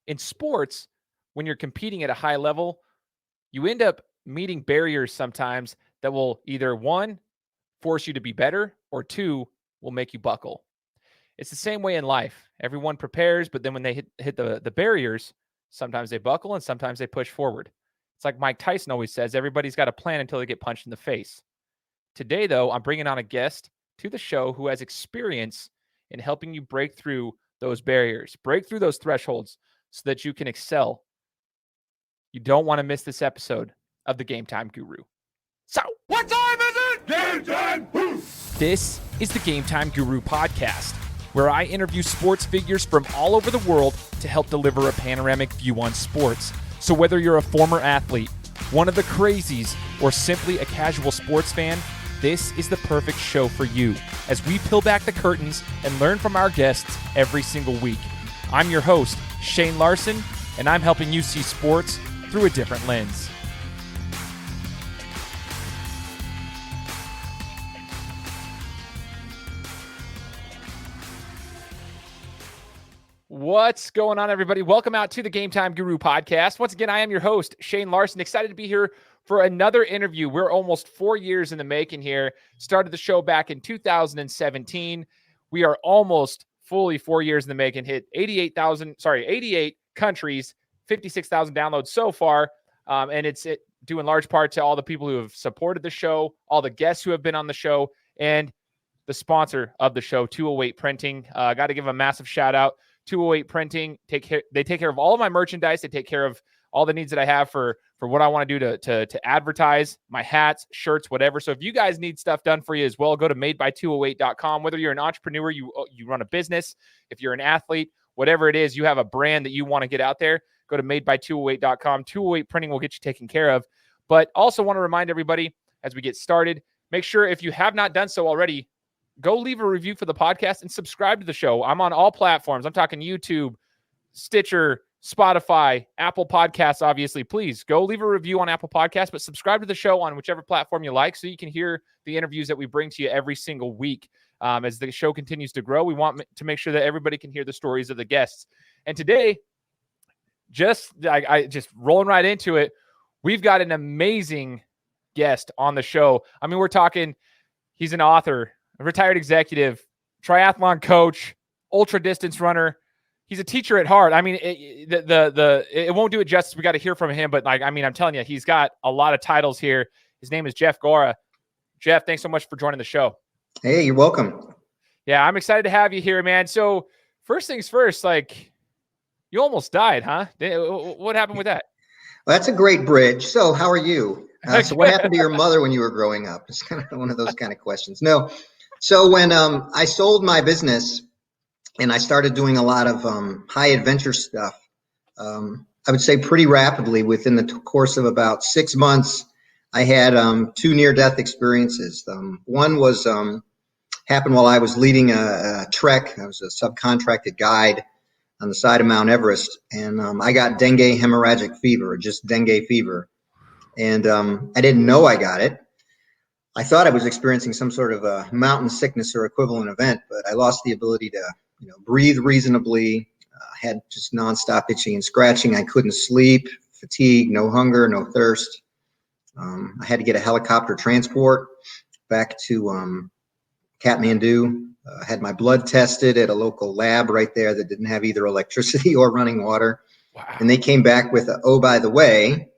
In sports, when you're competing at a high level, you end up meeting barriers sometimes that will either one, force you to be better, or two, will make you buckle. It's the same way in life. Everyone prepares, but then when they hit the barriers, sometimes they buckle and sometimes they push forward. It's like Mike Tyson always says, everybody's got a plan until they get punched in the face. Today, though, I'm bringing on a guest to the show who has experience in helping you break through those barriers, break through those thresholds so that you can excel. You don't want to miss this episode of the Game Time Guru. So, what time is it? Game time! This is the Game Time Guru podcast, where I interview sports figures from all over the world to help deliver a panoramic view on sports. So whether you're a former athlete, one of the crazies, or simply a casual sports fan, this is the perfect show for you as we peel back the curtains and learn from our guests every single week. I'm your host, Shane Larson, and I'm helping you see sports through a different lens. What's going on, everybody? Welcome out to the Game Time Guru podcast. Once again, I am your host, Shane Larson. Excited to be here for another interview. We're almost 4 years in the making here. Started the show back in 2017. We are almost fully 4 years in the making. Hit 88 countries, 56,000 downloads so far. And it's due in large part to all the people who have supported the show, all the guests who have been on the show, and the sponsor of the show, 208 Printing. Got to give a massive shout out. 208 Printing, they take care of all of my merchandise. They take care of all the needs that I have for what I want to do to advertise, my hats, shirts, whatever. So if you guys need stuff done for you as well, go to madeby208.com. Whether you're an entrepreneur, you run a business, if you're an athlete, whatever it is, you have a brand that you want to get out there, go to madeby208.com. 208 Printing will get you taken care of. But also want to remind everybody as we get started, make sure if you have not done so already, go leave a review for the podcast and subscribe to the show. I'm on all platforms. I'm talking YouTube, Stitcher, Spotify, Apple Podcasts, obviously. Please go leave a review on Apple Podcasts, but subscribe to the show on whichever platform you like so you can hear the interviews that we bring to you every single week. As the show continues to grow, we want to make sure that everybody can hear the stories of the guests. And today, just rolling right into it, we've got an amazing guest on the show. I mean, we're talking, he's an author, a retired executive, triathlon coach, ultra distance runner. He's a teacher at heart. I mean, it won't do it justice. We got to hear from him, but I'm telling you, he's got a lot of titles here. His name is Jeff Gaura. Jeff, thanks so much for joining the show. Hey, you're welcome. Yeah, I'm excited to have you here, man. So first things first, you almost died, huh? What happened with that? Well, that's a great bridge. So how are you? So what happened to your mother when you were growing up? It's kind of one of those kind of questions. No. So when I sold my business and I started doing a lot of high adventure stuff, I would say pretty rapidly within the course of about 6 months, I had two near-death experiences. One was happened while I was leading a trek. I was a subcontracted guide on the side of Mount Everest, and I got dengue hemorrhagic fever, just dengue fever. And I didn't know I got it. I thought I was experiencing some sort of a mountain sickness or equivalent event, but I lost the ability to, breathe reasonably. Had just nonstop itching and scratching. I couldn't sleep, fatigue, no hunger, no thirst. I had to get a helicopter transport back to Kathmandu. Had my blood tested at a local lab right there that didn't have either electricity or running water. Wow. And they came back with, oh, by the way,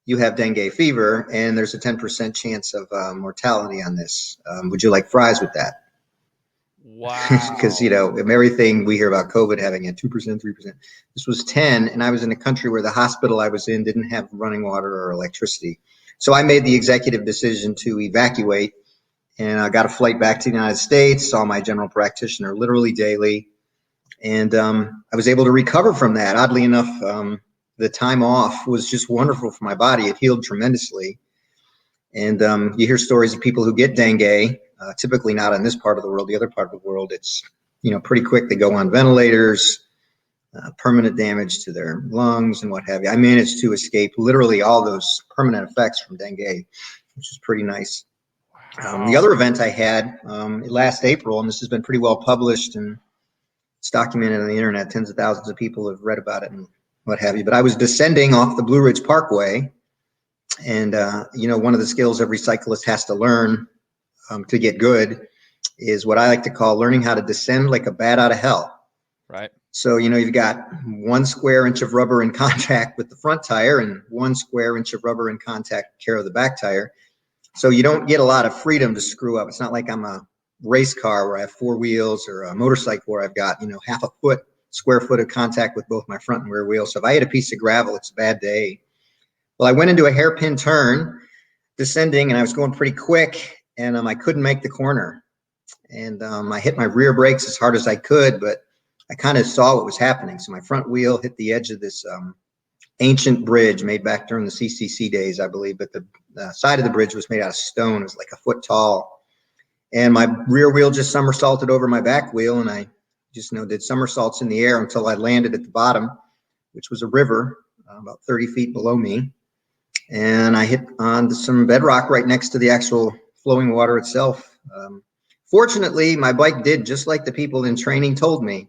you have dengue fever, and there's a 10% chance of mortality on this. Would you like fries with that? Wow. Because, everything we hear about COVID having a 2%, 3%. This was 10, and I was in a country where the hospital I was in didn't have running water or electricity. So I made the executive decision to evacuate, and I got a flight back to the United States, saw my general practitioner literally daily, and I was able to recover from that. Oddly enough, the time off was just wonderful for my body. It healed tremendously. And you hear stories of people who get dengue, typically not in this part of the world. The other part of the world, it's, pretty quick. They go on ventilators, permanent damage to their lungs and what have you. I managed to escape literally all those permanent effects from dengue, which is pretty nice. Wow. The other event I had last April, and this has been pretty well published and it's documented on the internet. Tens of thousands of people have read about it and what have you. But I was descending off the Blue Ridge Parkway, and one of the skills every cyclist has to learn to get good is what I like to call learning how to descend like a bat out of hell. Right. So, you've got 1 square inch of rubber in contact with the front tire and 1 square inch of rubber in contact care of the back tire. So you don't get a lot of freedom to screw up. It's not like I'm a race car where I have 4 wheels, or a motorcycle where I've got, half a square foot of contact with both my front and rear wheels. So if I hit a piece of gravel, it's a bad day. Well, I went into a hairpin turn descending, and I was going pretty quick, and I couldn't make the corner. And I hit my rear brakes as hard as I could, but I kind of saw what was happening. So my front wheel hit the edge of this ancient bridge made back during the CCC days, I believe. But the side of the bridge was made out of stone. It was like a foot tall. And my rear wheel just somersaulted over my back wheel. And I just did somersaults in the air until I landed at the bottom, which was a river about 30 feet below me. And I hit onto some bedrock right next to the actual flowing water itself. Fortunately, my bike did just like the people in training told me.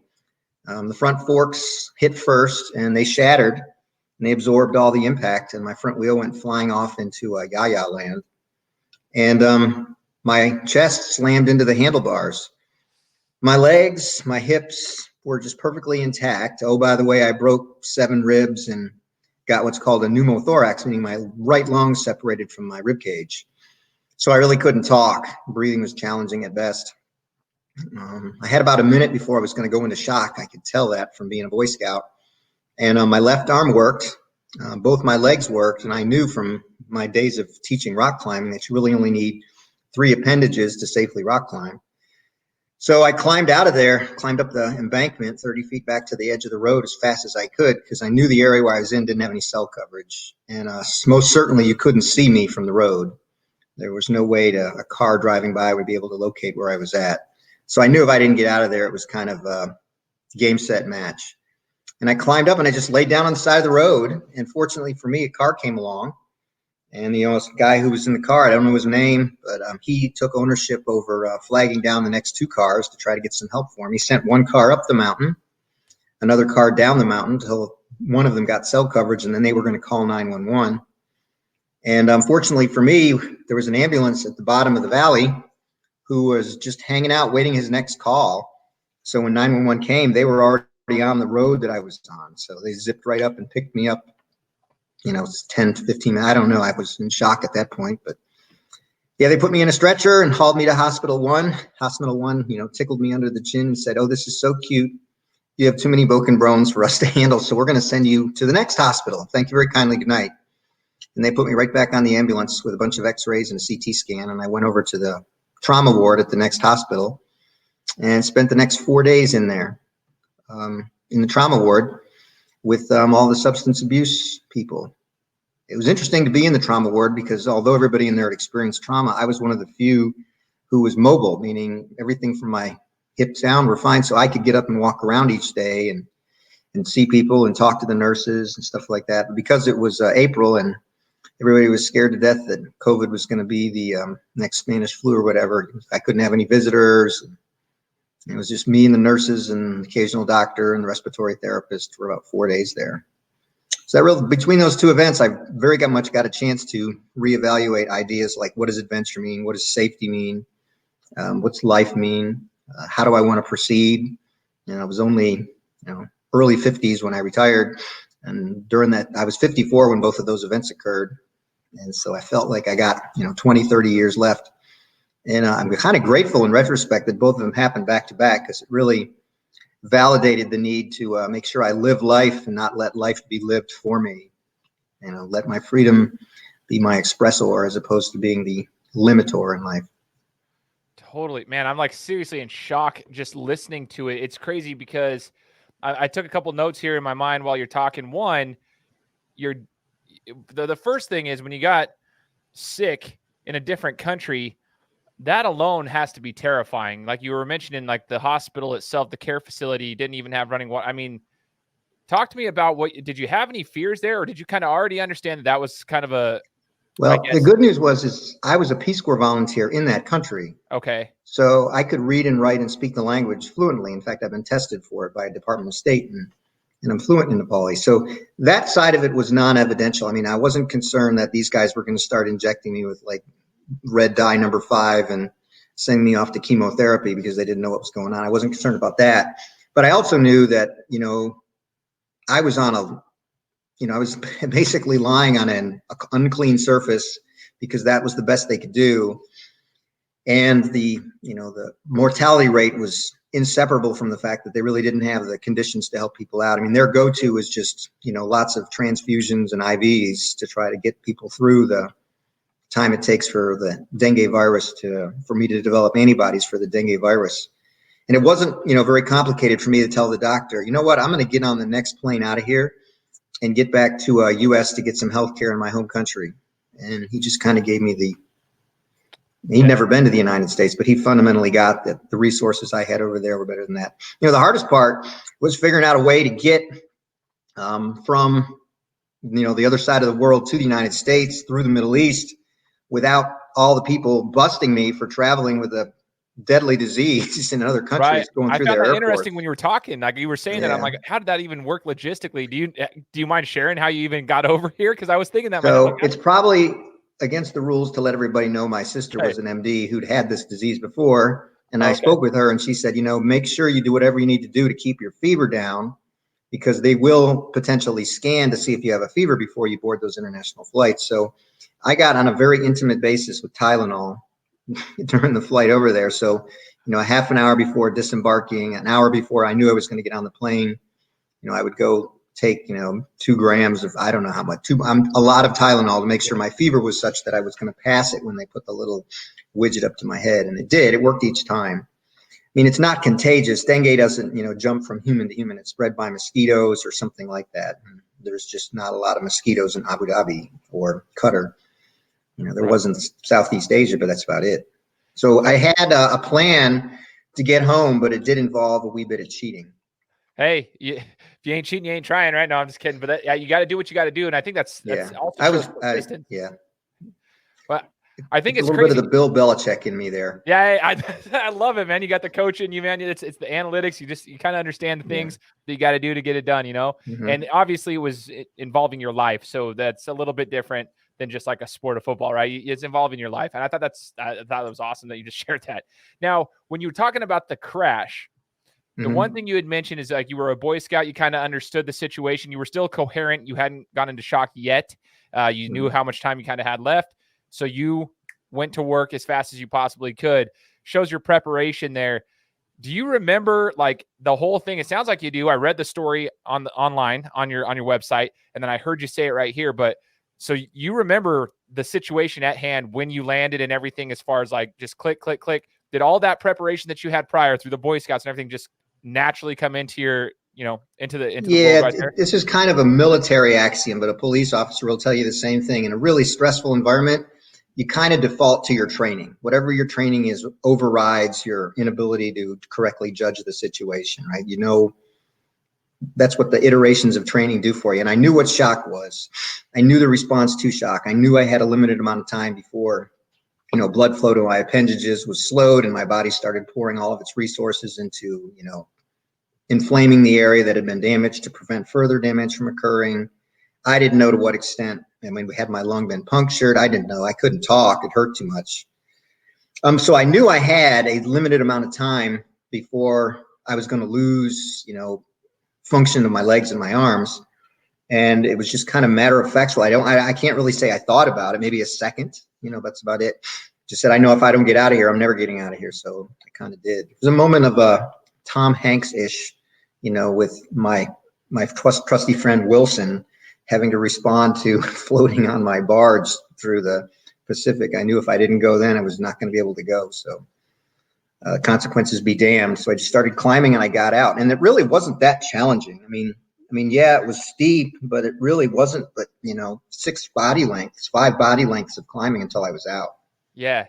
The front forks hit first, and they shattered, and they absorbed all the impact, and my front wheel went flying off into Yaya land. And my chest slammed into the handlebars. My legs, my hips were just perfectly intact. Oh, by the way, I broke 7 ribs and got what's called a pneumothorax, meaning my right lung separated from my rib cage. So I really couldn't talk. Breathing was challenging at best. I had about a minute before I was going to go into shock. I could tell that from being a Boy Scout. And my left arm worked. Both my legs worked. And I knew from my days of teaching rock climbing that you really only need 3 appendages to safely rock climb. So I climbed out of there, climbed up the embankment 30 feet back to the edge of the road as fast as I could, because I knew the area where I was in didn't have any cell coverage. And most certainly you couldn't see me from the road. There was no way a car driving by would be able to locate where I was at. So I knew if I didn't get out of there, it was kind of a game, set, match. And I climbed up and I just laid down on the side of the road. And fortunately for me, a car came along. And this guy who was in the car, I don't know his name, but he took ownership over flagging down the next 2 cars to try to get some help for him. He sent 1 car up the mountain, another car down the mountain until one of them got cell coverage, and then they were going to call 911. And unfortunately for me, there was an ambulance at the bottom of the valley who was just hanging out waiting his next call. So when 911 came, they were already on the road that I was on. So they zipped right up and picked me up. It's 10 to 15 minutes. I don't know. I was in shock at that point. But yeah, they put me in a stretcher and hauled me to Hospital 1. Hospital 1, tickled me under the chin and said, "Oh, this is so cute. You have too many broken bones for us to handle. So we're going to send you to the next hospital. Thank you very kindly. Good night." And they put me right back on the ambulance with a bunch of x-rays and a CT scan. And I went over to the trauma ward at the next hospital and spent the next 4 days in there in the trauma ward with all the substance abuse people. It was interesting to be in the trauma ward because although everybody in there had experienced trauma, I was one of the few who was mobile, meaning everything from my hips down were fine. So I could get up and walk around each day and see people and talk to the nurses and stuff like that. But because it was April and everybody was scared to death that COVID was going to be the next Spanish flu or whatever, I couldn't have any visitors. It was just me and the nurses and the occasional doctor and the respiratory therapist for about 4 days there. So between those 2 events, I very much got a chance to reevaluate ideas like, what does adventure mean? What does safety mean? What's life mean? How do I want to proceed? I was only, early 50s when I retired. And during that, I was 54 when both of those events occurred. And so I felt like I got, 20, 30 years left. And I'm kind of grateful in retrospect that both of them happened back to back, because it really validated the need to make sure I live life and not let life be lived for me. Let my freedom be my expressor as opposed to being the limitor in life. Totally, man. I'm like seriously in shock just listening to it. It's crazy because I took a couple notes here in my mind while you're talking. One, the first thing is when you got sick in a different country, that alone has to be terrifying. Like you were mentioning, like the hospital itself, the care facility didn't even have running water. I mean, talk to me about did you have any fears there, or did you kind of already understand that was kind of a, well, the good news is I was a Peace Corps volunteer in that country. Okay. So I could read and write and speak the language fluently. In fact, I've been tested for it by a Department of State and I'm fluent in Nepali. So that side of it was non-evidential. I mean, I wasn't concerned that these guys were going to start injecting me with like red dye number 5 and sending me off to chemotherapy because they didn't know what was going on. I wasn't concerned about that. But I also knew that, I was on I was basically lying on an unclean surface because that was the best they could do. And the mortality rate was inseparable from the fact that they really didn't have the conditions to help people out. I mean, their go-to is just, lots of transfusions and IVs to try to get people through the time it takes for the dengue virus for me to develop antibodies for the dengue virus. And it wasn't, very complicated for me to tell the doctor, you know what, I'm going to get on the next plane out of here and get back to US to get some health care in my home country. And he just kind of gave me he'd never been to the United States, but he fundamentally got that the resources I had over there were better than that. The hardest part was figuring out a way to get from, the other side of the world to the United States through the Middle East without all the people busting me for traveling with a deadly disease in other countries going through their airports. I found that interesting when you were talking, like you were saying that. I'm like, how did that even work logistically? Do you mind sharing how you even got over here? Because I was thinking that. So it's probably against the rules to let everybody know my sister was an MD who'd had this disease before. And I spoke with her and she said, make sure you do whatever you need to do to keep your fever down because they will potentially scan to see if you have a fever before you board those international flights. So I got on a very intimate basis with Tylenol during the flight over there. So, a half an hour before disembarking, an hour before I knew I was going to get on the plane, I would go take, 2 grams of, I don't know how much, a lot of Tylenol to make sure my fever was such that I was going to pass it when they put the little widget up to my head. And it did. It worked each time. I mean, it's not contagious. Dengue doesn't, jump from human to human. It's spread by mosquitoes or something like that. And there's just not a lot of mosquitoes in Abu Dhabi or Qatar. There wasn't Southeast Asia, but that's about it. So I had a plan to get home, but it did involve a wee bit of cheating. Hey, if you ain't cheating, you ain't trying, right? No, I'm just kidding. But you got to do what you got to do, and I think that's also persistent. But I think it's a little bit of the Bill Belichick in me there. Yeah, I love it, man. You got the coach in you, man. It's the analytics. You kind of understand the things that you got to do to get it done, Mm-hmm. And obviously, it was involving your life, so that's a little bit different than just like a sport of football, right? It's involving your life, and I thought it was awesome that you just shared that. Now, when you were talking about the crash. The one thing you had mentioned is like you were a Boy Scout. You kind of understood the situation. You were still coherent. You hadn't gone into shock yet. You knew how much time you kind of had left. So you went to work as fast as you possibly could. Shows your preparation there. Do you remember like the whole thing? It sounds like you do. I read the story online on your website, and then I heard you say it right here. But so you remember the situation at hand when you landed and everything as far as like just click, click, click. Did all that preparation that you had prior through the Boy Scouts and everything just naturally come into your, into the world right there? This is kind of a military axiom, but a police officer will tell you the same thing. In a really stressful environment, you kind of default to your training. Whatever your training is overrides your inability to correctly judge the situation, right? That's what the iterations of training do for you. And I knew what shock was. I knew the response to shock. I knew I had a limited amount of time before blood flow to my appendages was slowed and my body started pouring all of its resources into, inflaming the area that had been damaged to prevent further damage from occurring. I didn't know to what extent. I mean, had my lung been punctured? I didn't know. I couldn't talk. It hurt too much. So I knew I had a limited amount of time before I was going to lose, function of my legs and my arms. And it was just kind of matter of factual. I can't really say I thought about it, maybe a second, that's about it. Just said, I know if I don't get out of here, I'm never getting out of here. So I kind of did. It was a moment of Tom Hanks-ish, with my trusty friend Wilson having to respond to floating on my barge through the Pacific. I knew if I didn't go then, I was not going to be able to go. So consequences be damned. So I just started climbing and I got out. And it really wasn't that challenging. I mean, yeah, it was steep, but it really wasn't, but 5 body lengths of climbing until I was out. Yeah,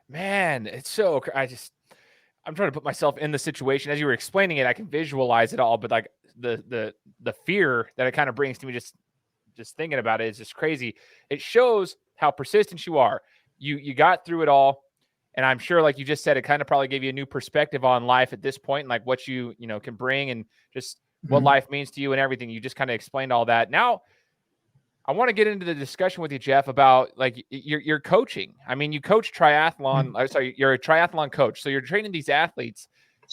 man, it's so, I'm trying to put myself in the situation as you were explaining it. I can visualize it all, but like the fear that it kind of brings to me, just thinking about it is just crazy. It shows how persistent you are. You got through it all. And I'm sure, like you just said, it kind of probably gave you a new perspective on life at this point and like what you can bring and just what life means to you and everything. You just kind of explained all that. Now, I want to get into the discussion with you, Jeff, about like your coaching. I mean, you coach triathlon. Sorry, you're a triathlon coach. So you're training these athletes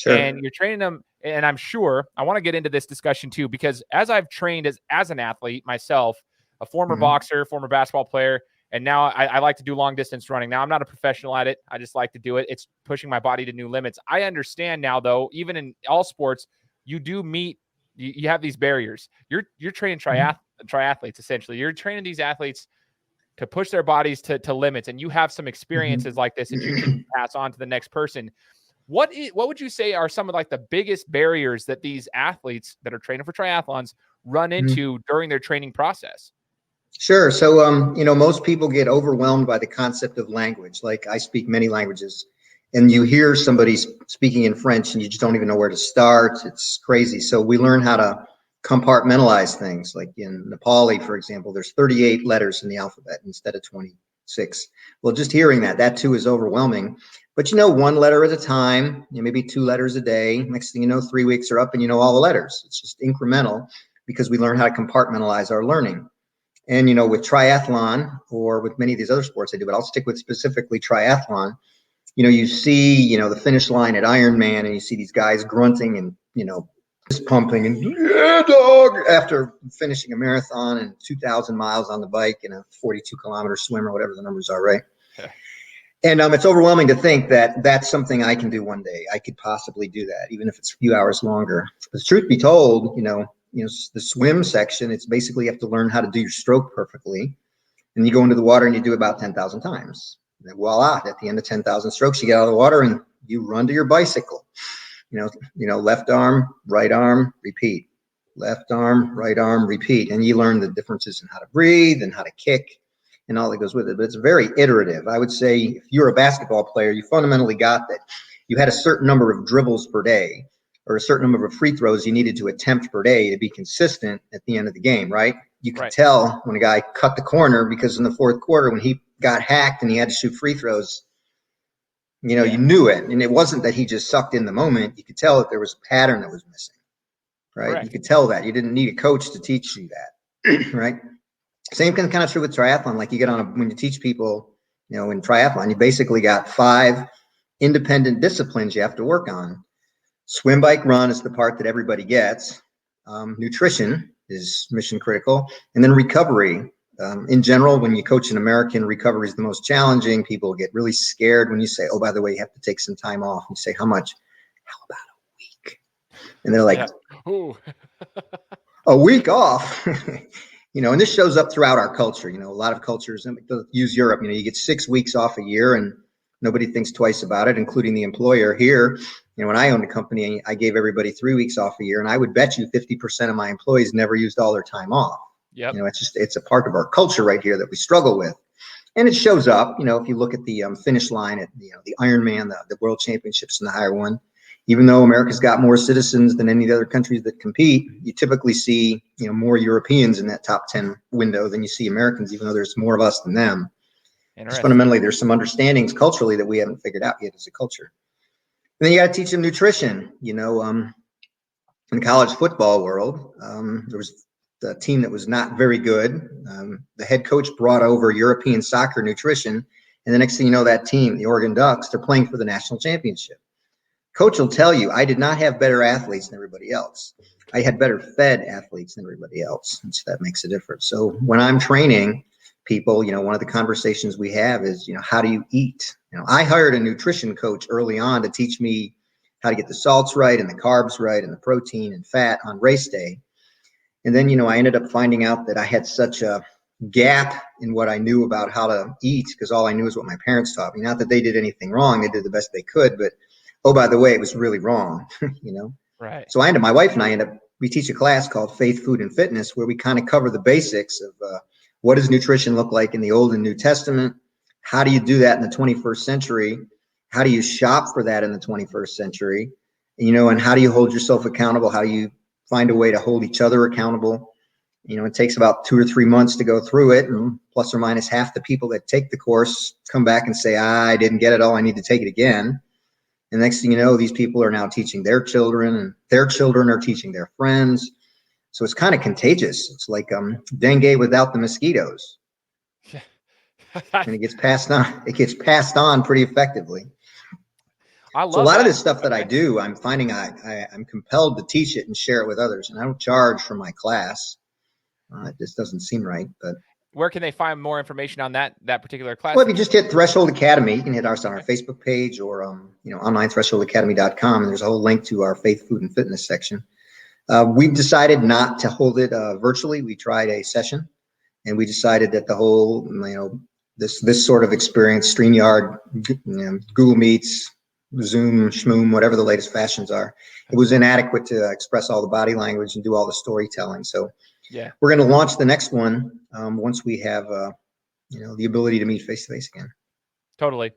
and you're training them. And I'm sure I want to get into this discussion too, because as I've trained as an athlete myself, a former boxer, former basketball player, and now I like to do long distance running. Now I'm not a professional at it. I just like to do it. It's pushing my body to new limits. I understand now, though, even in all sports, you do meet, you have these barriers. You're training triathletes, essentially. You're training these athletes to push their bodies to limits, and you have some experiences like this that you can pass on to the next person. What would you say are some of like the biggest barriers that these athletes that are training for triathlons run into during their training process? Sure. So, most people get overwhelmed by the concept of language. Like, I speak many languages, and you hear somebody speaking in French and you just don't even know where to start. It's crazy. So we learn how to compartmentalize things. Like in Nepali, for example, there's 38 letters in the alphabet instead of 26. Well, just hearing that too is overwhelming. But one letter at a time, maybe 2 letters a day. Next thing you know, 3 weeks are up and you know all the letters. It's just incremental because we learn how to compartmentalize our learning. And, with triathlon or with many of these other sports I do, but I'll stick with specifically triathlon, you see, the finish line at Ironman and you see these guys grunting and, just pumping and yeah, dog, after finishing a marathon and 2,000 miles on the bike and a 42-kilometer swim or whatever the numbers are, right? Yeah. And it's overwhelming to think that that's something I can do one day. I could possibly do that, even if it's a few hours longer. But truth be told, the swim section, it's basically you have to learn how to do your stroke perfectly. And you go into the water and you do about 10,000 times. And voila, at the end of 10,000 strokes, you get out of the water and you run to your bicycle. Left arm, right arm, repeat. Left arm, right arm, repeat. And you learn the differences in how to breathe and how to kick and all that goes with it. But it's very iterative. I would say if you're a basketball player, you fundamentally got that you had a certain number of dribbles per day or a certain number of free throws you needed to attempt per day to be consistent at the end of the game, right? You could tell when a guy cut the corner because in the fourth quarter when he got hacked and he had to shoot free throws, you knew it. And it wasn't that he just sucked in the moment. You could tell that there was a pattern that was missing, right? Correct. You could tell that. You didn't need a coach to teach you that, right? Same kind of true with triathlon. Like you get when you teach people, in triathlon, you basically got 5 independent disciplines you have to work on. Swim, bike, run is the part that everybody gets. Nutrition is mission critical. And then recovery. In general, when you coach an American, recovery is the most challenging. People get really scared when you say, oh, by the way, you have to take some time off. You say, how much? How about a week? And they're like, a week off? And this shows up throughout our culture. A lot of cultures, use Europe, you get 6 weeks off a year and nobody thinks twice about it, including the employer here. When I owned a company, I gave everybody 3 weeks off a year, and I would bet you 50% of my employees never used all their time off. Yep. It's a part of our culture right here that we struggle with. And it shows up, if you look at the finish line at, the Ironman, the World Championships and the higher one, even though America's got more citizens than any of the other countries that compete, you typically see, more Europeans in that top 10 window than you see Americans, even though there's more of us than them. Just fundamentally, there's some understandings culturally that we haven't figured out yet as a culture. And then you got to teach them nutrition. In the college football world, there was a team that was not very good. The head coach brought over European soccer nutrition. And the next thing you know, that team, the Oregon Ducks, they're playing for the national championship. Coach will tell you, I did not have better athletes than everybody else. I had better fed athletes than everybody else. And so that makes a difference. So when I'm training people, one of the conversations we have is, how do you eat? I hired a nutrition coach early on to teach me how to get the salts right and the carbs right and the protein and fat on race day. And then, I ended up finding out that I had such a gap in what I knew about how to eat because all I knew is what my parents taught me. Not that they did anything wrong. They did the best they could. But, oh, by the way, it was really wrong, Right. So my wife and I we teach a class called Faith, Food, and Fitness where we kind of cover the basics of what does nutrition look like in the Old and New Testament? How do you do that in the 21st century? How do you shop for that in the 21st century? And how do you hold yourself accountable? How do you find a way to hold each other accountable? It takes about 2 or 3 months to go through it, and plus or minus half the people that take the course come back and say, I didn't get it all. I need to take it again. And next thing you know, these people are now teaching their children, and their children are teaching their friends. So it's kind of contagious. It's like dengue without the mosquitoes. And it gets passed on. It gets passed on pretty effectively. So a lot of this stuff that I do, I'm finding I'm compelled to teach it and share it with others. And I don't charge for my class. It just doesn't seem right. But where can they find more information on that particular class? Well, if you just hit Threshold Academy, you can hit ours on our Facebook page or online thresholdacademy.com. And there's a whole link to our faith, food, and fitness section. We've decided not to hold it virtually. We tried a session, and we decided that the whole this sort of experience, StreamYard, Google Meets, Zoom, Schmoom, whatever the latest fashions are, it was inadequate to express all the body language and do all the storytelling. So yeah, we're going to launch the next one once we have the ability to meet face to face again. Totally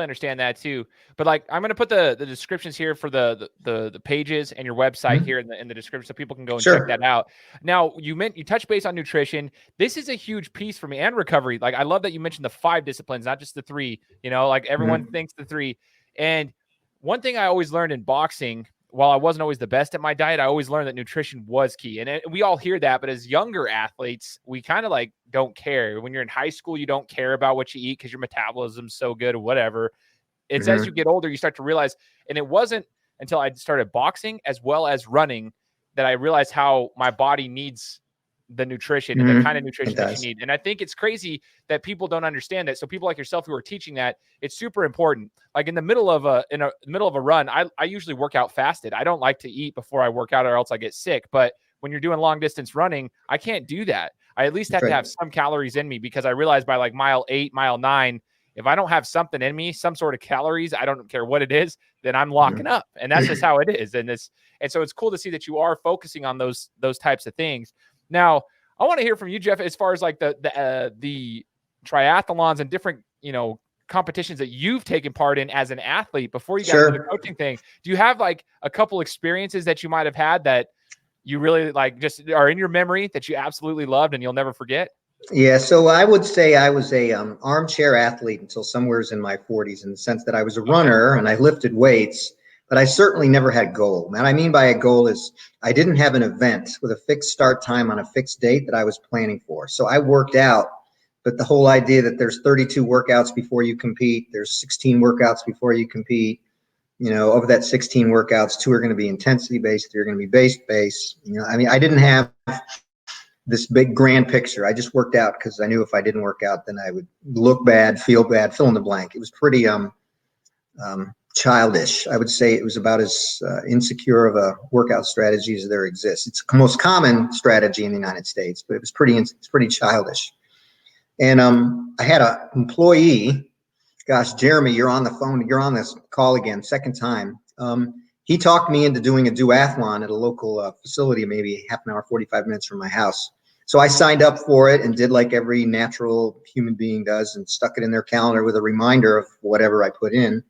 understand that too. But like, I'm going to put the descriptions here for the pages and your website here in the description, so people can go and check that out. Now, you touch base on nutrition. This is a huge piece for me, and recovery. Like, I love that you mentioned the 5 disciplines, not just the 3. Like everyone thinks the 3. And one thing I always learned in boxing, while I wasn't always the best at my diet, I always learned that nutrition was key. And we all hear that, but as younger athletes, we kind of like don't care. When you're in high school, you don't care about what you eat because your metabolism's so good or whatever. It's as you get older, you start to realize, and it wasn't until I started boxing as well as running that I realized how my body needs the nutrition and the kind of nutrition that you need. And I think it's crazy that people don't understand that. So people like yourself who are teaching that, it's super important. Like in the middle of a run, I usually work out fasted. I don't like to eat before I work out or else I get sick. But when you're doing long distance running, I can't do that. I at least have to have some calories in me, because I realized by like mile 8, mile 9, if I don't have something in me, some sort of calories, I don't care what it is, then I'm locking up. And that's just how it is. And so it's cool to see that you are focusing on those types of things. Now, I want to hear from you, Jeff, as far as like the triathlons and different, competitions that you've taken part in as an athlete before you got into the coaching thing. Do you have like a couple experiences that you might have had that you really like just are in your memory that you absolutely loved and you'll never forget? Yeah, so I would say I was a armchair athlete until somewheres in my 40s, in the sense that I was a runner and I lifted weights, but I certainly never had a goal. And I mean by a goal is I didn't have an event with a fixed start time on a fixed date that I was planning for. So I worked out, but the whole idea that there's 32 workouts before you compete, there's 16 workouts before you compete, over that 16 workouts, 2 are going to be intensity-based, 3 are going to be base-based. I didn't have this big grand picture. I just worked out because I knew if I didn't work out, then I would look bad, feel bad, fill in the blank. It was pretty childish. I would say it was about as insecure of a workout strategy as there exists. It's the most common strategy in the United States, but it's pretty childish. And I had an employee, gosh, Jeremy, you're on the phone. You're on this call again, second time. He talked me into doing a duathlon at a local facility, maybe half an hour, 45 minutes from my house. So I signed up for it and did like every natural human being does and stuck it in their calendar with a reminder of whatever I put in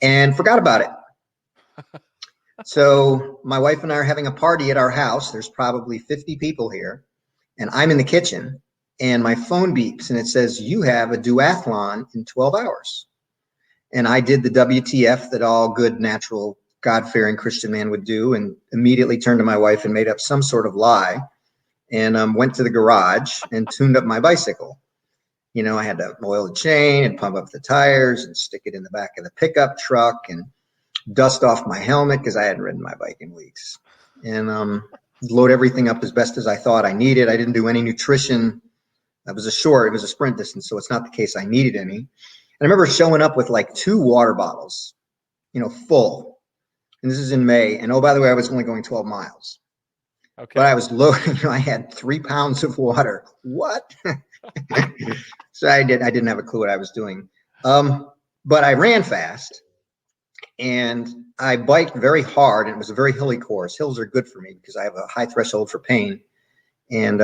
and forgot about it. So my wife and I are having a party at our house. There's probably 50 people here, and I'm in the kitchen and my phone beeps and it says, you have a duathlon in 12 hours. And I did the WTF that all good, natural, God-fearing Christian man would do, and immediately turned to my wife and made up some sort of lie, and went to the garage and tuned up my bicycle. I had to oil the chain and pump up the tires and stick it in the back of the pickup truck and dust off my helmet because I hadn't ridden my bike in weeks, and load everything up as best as I thought I needed. I didn't do any nutrition. It was a sprint distance, so it's not the case I needed any. And I remember showing up with like 2 water bottles, full. And this is in May. And oh, by the way, I was only going 12 miles. Okay. But I was loading, I had 3 pounds of water. What? So I didn't have a clue what I was doing. But I ran fast and I biked very hard, and it was a very hilly course. Hills are good for me because I have a high threshold for pain. And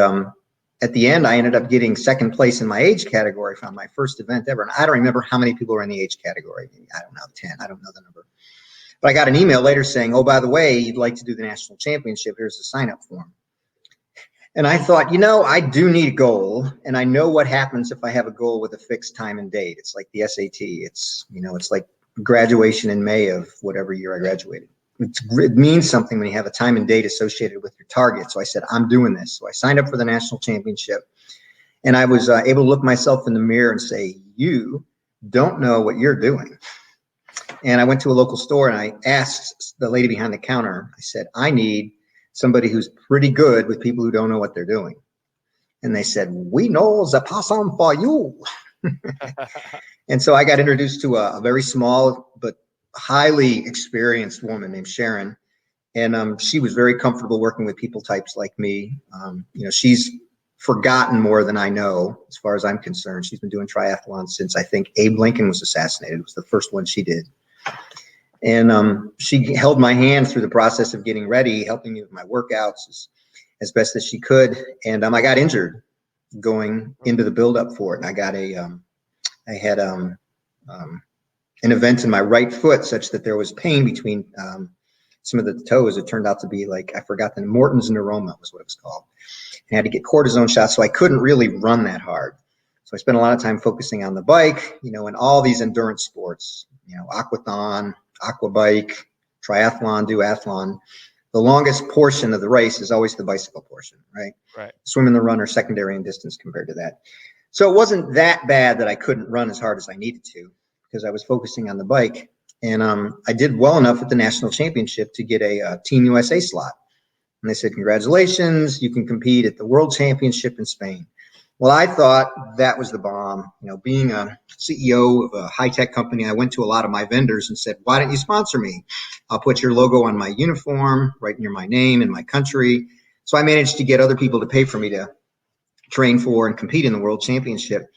at the end, I ended up getting second place in my age category from my first event ever. And I don't remember how many people were in the age category. I don't know, 10. I don't know the number. But I got an email later saying, oh, by the way, you'd like to do the national championship. Here's the sign-up form. And I thought, I do need a goal. And I know what happens if I have a goal with a fixed time and date. It's like the SAT. It's like graduation in May of whatever year I graduated. It means something when you have a time and date associated with your target. So I said, I'm doing this. So I signed up for the national championship, and I was able to look myself in the mirror and say, you don't know what you're doing. And I went to a local store and I asked the lady behind the counter, I said, I need somebody who's pretty good with people who don't know what they're doing. And they said, we know the person for you. And so I got introduced to a very small but highly experienced woman named Sharon. And she was very comfortable working with people types like me. She's forgotten more than I know, as far as I'm concerned. She's been doing triathlon since I think Abe Lincoln was assassinated. It was the first one she did. And she held my hand through the process of getting ready, helping me with my workouts as best as she could. And I got injured going into the buildup for it. And I had an event in my right foot such that there was pain between some of the toes. It turned out to be I forgot the Morton's neuroma was what it was called. I had to get cortisone shots, so I couldn't really run that hard. So I spent a lot of time focusing on the bike, and all these endurance sports, aquathon, aquabike, triathlon, duathlon. The longest portion of the race is always the bicycle portion, right? Right. Swim and the run are secondary in distance compared to that. So it wasn't that bad that I couldn't run as hard as I needed to because I was focusing on the bike. And I did well enough at the national championship to get a Team USA slot. And they said, congratulations, you can compete at the World Championship in Spain. Well, I thought that was the bomb. Being a CEO of a high-tech company, I went to a lot of my vendors and said, why don't you sponsor me? I'll put your logo on my uniform, right near my name and my country. So I managed to get other people to pay for me to train for and compete in the World Championship.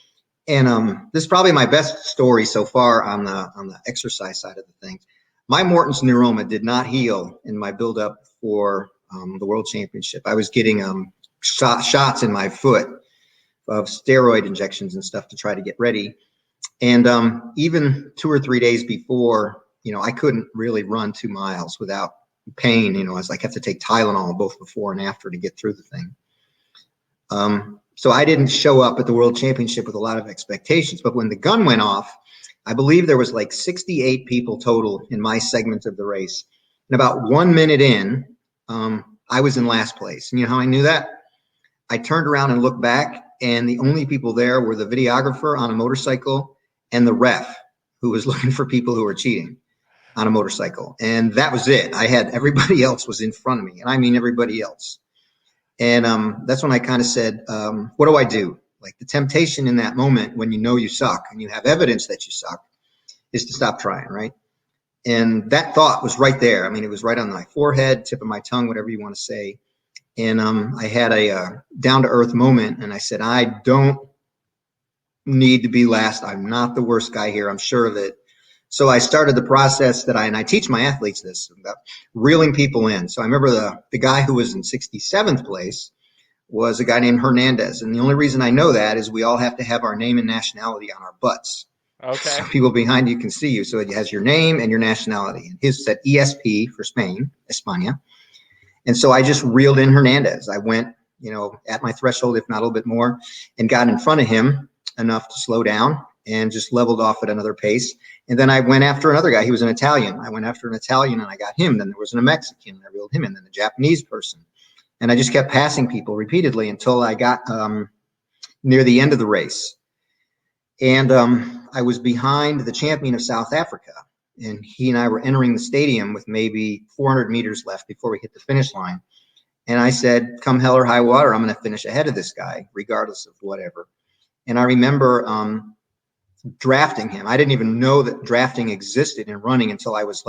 And this is probably my best story so far on the exercise side of the thing. My Morton's neuroma did not heal in my build-up for the World Championship. I was getting shots in my foot of steroid injections and stuff to try to get ready. And even 2 or 3 days before, I couldn't really run 2 miles without pain. I was have to take Tylenol both before and after to get through the thing. So I didn't show up at the World Championship with a lot of expectations. But when the gun went off, I believe there was 68 people total in my segment of the race. And about 1 minute in, I was in last place. And you know how I knew that? I turned around and looked back, and the only people there were the videographer on a motorcycle and the ref who was looking for people who were cheating on a motorcycle. And that was it. I had everybody else was in front of me, and I mean everybody else. And that's when I kind of said, what do I do? The temptation in that moment when you suck and you have evidence that you suck is to stop trying, right? And that thought was right there. I mean, it was right on my forehead, tip of my tongue, whatever you want to say. And I had a down-to-earth moment, and I said, I don't need to be last. I'm not the worst guy here. I'm sure of it. So I started the process that I teach my athletes this, about reeling people in. So I remember the guy who was in 67th place was a guy named Hernandez. And the only reason I know that is we all have to have our name and nationality on our butts. Okay. So people behind you can see you. So it has your name and your nationality. And his said ESP for Spain, España. And so I just reeled in Hernandez. I went, at my threshold, if not a little bit more, and got in front of him enough to slow down and just leveled off at another pace. And then I went after another guy. He was an Italian. I went after an Italian and I got him. Then there was a Mexican. I reeled him in. Then the Japanese person. And I just kept passing people repeatedly until I got near the end of the race. And I was behind the champion of South Africa. And he and I were entering the stadium with maybe 400 meters left before we hit the finish line. And I said, come hell or high water, I'm going to finish ahead of this guy, regardless of whatever. And I remember drafting him. I didn't even know that drafting existed in running until I was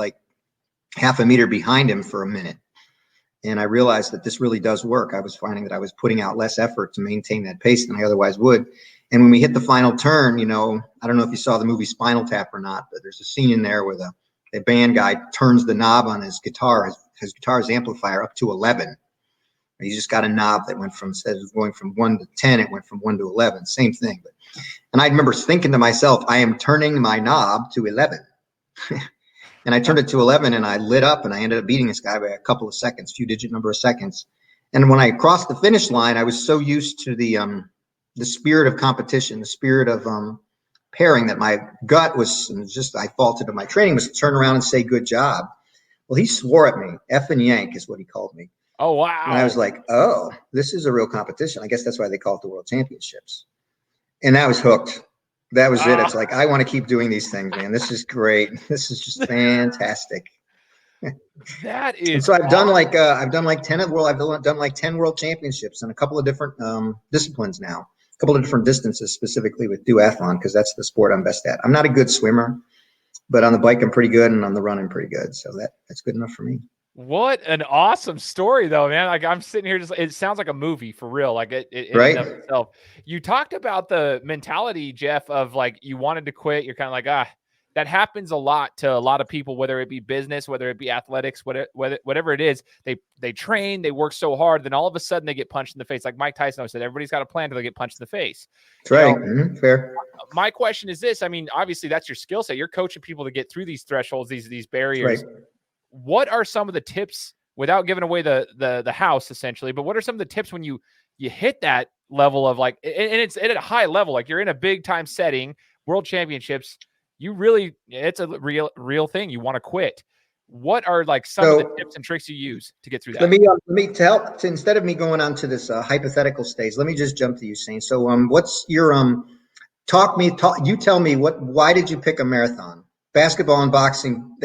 half a meter behind him for a minute. And I realized that this really does work. I was finding that I was putting out less effort to maintain that pace than I otherwise would. And when we hit the final turn, I don't know if you saw the movie Spinal Tap or not, but there's a scene in there where the band guy turns the knob on his guitar, his guitar's amplifier up to 11. He just got a knob that went from, instead of going from 1 to 10, it went from 1 to 11. Same thing. And I remember thinking to myself, I am turning my knob to 11. And I turned it to 11 and I lit up and I ended up beating this guy by a couple of seconds, few digit number of seconds. And when I crossed the finish line, I was so used to the spirit of competition, the spirit of pairing that my gut was just, I faulted in my training, was to turn around and say, good job. Well, he swore at me. Effing Yank is what he called me. Oh, wow. And I was like, oh, this is a real competition. I guess that's why they call it the World Championships. And I was hooked. That was it. It's like, I want to keep doing these things, man. This is great. This is just fantastic. That is. And so I've done like 10 world championships in a couple of different disciplines now, a couple of different distances, specifically with duathlon, because that's the sport I'm best at. I'm not a good swimmer, but on the bike I'm pretty good, and on the run I'm pretty good. So that's good enough for me. What an awesome story, though, man. Like, I'm sitting here, it sounds like a movie for real. Like it right? in and of itself. You talked about the mentality, Jeff, of like, you wanted to quit. You're kind of like, that happens a lot to a lot of people, whether it be business, whether it be athletics, whatever it is. They train, they work so hard, then all of a sudden they get punched in the face. Like Mike Tyson always said, everybody's got a plan until they get punched in the face. That's right. Fair. My question is this. I mean, obviously that's your skill set. You're coaching people to get through these thresholds, these barriers. Right. What are some of the tips, without giving away the house essentially, but what are some of the tips when you hit that level of like, and it's at a high level, like you're in a big time setting, world championships, it's a real thing. You want to quit. What are like some of the tips and tricks you use to get through that? Let me instead of me going on to this hypothetical stage, let me just jump to you, Shane. So what's your you tell me why did you pick a marathon? Basketball and boxing,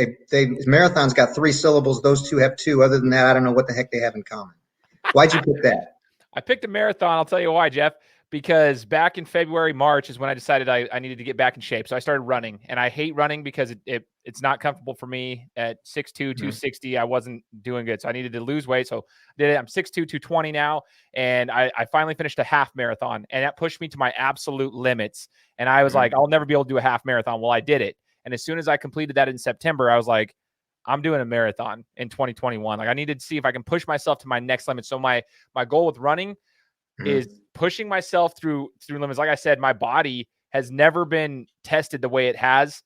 marathon's got 3 syllables. Those two have 2. Other than that, I don't know what the heck they have in common. Why'd you pick that? I picked a marathon. I'll tell you why, Jeff. Because back in February, March is when I decided I needed to get back in shape. So I started running, and I hate running because it's not comfortable for me at 6'2", 260. I wasn't doing good. So I needed to lose weight. So I did it. I'm 6'2", 220 now. And I finally finished a half marathon, and that pushed me to my absolute limits. And I was like, I'll never be able to do a half marathon. Well, I did it. And as soon as I completed that in September, I was like, I'm doing a marathon in 2021. Like, I needed to see if I can push myself to my next limit. So my goal with running is pushing myself through limits. Like I said, my body has never been tested the way it has.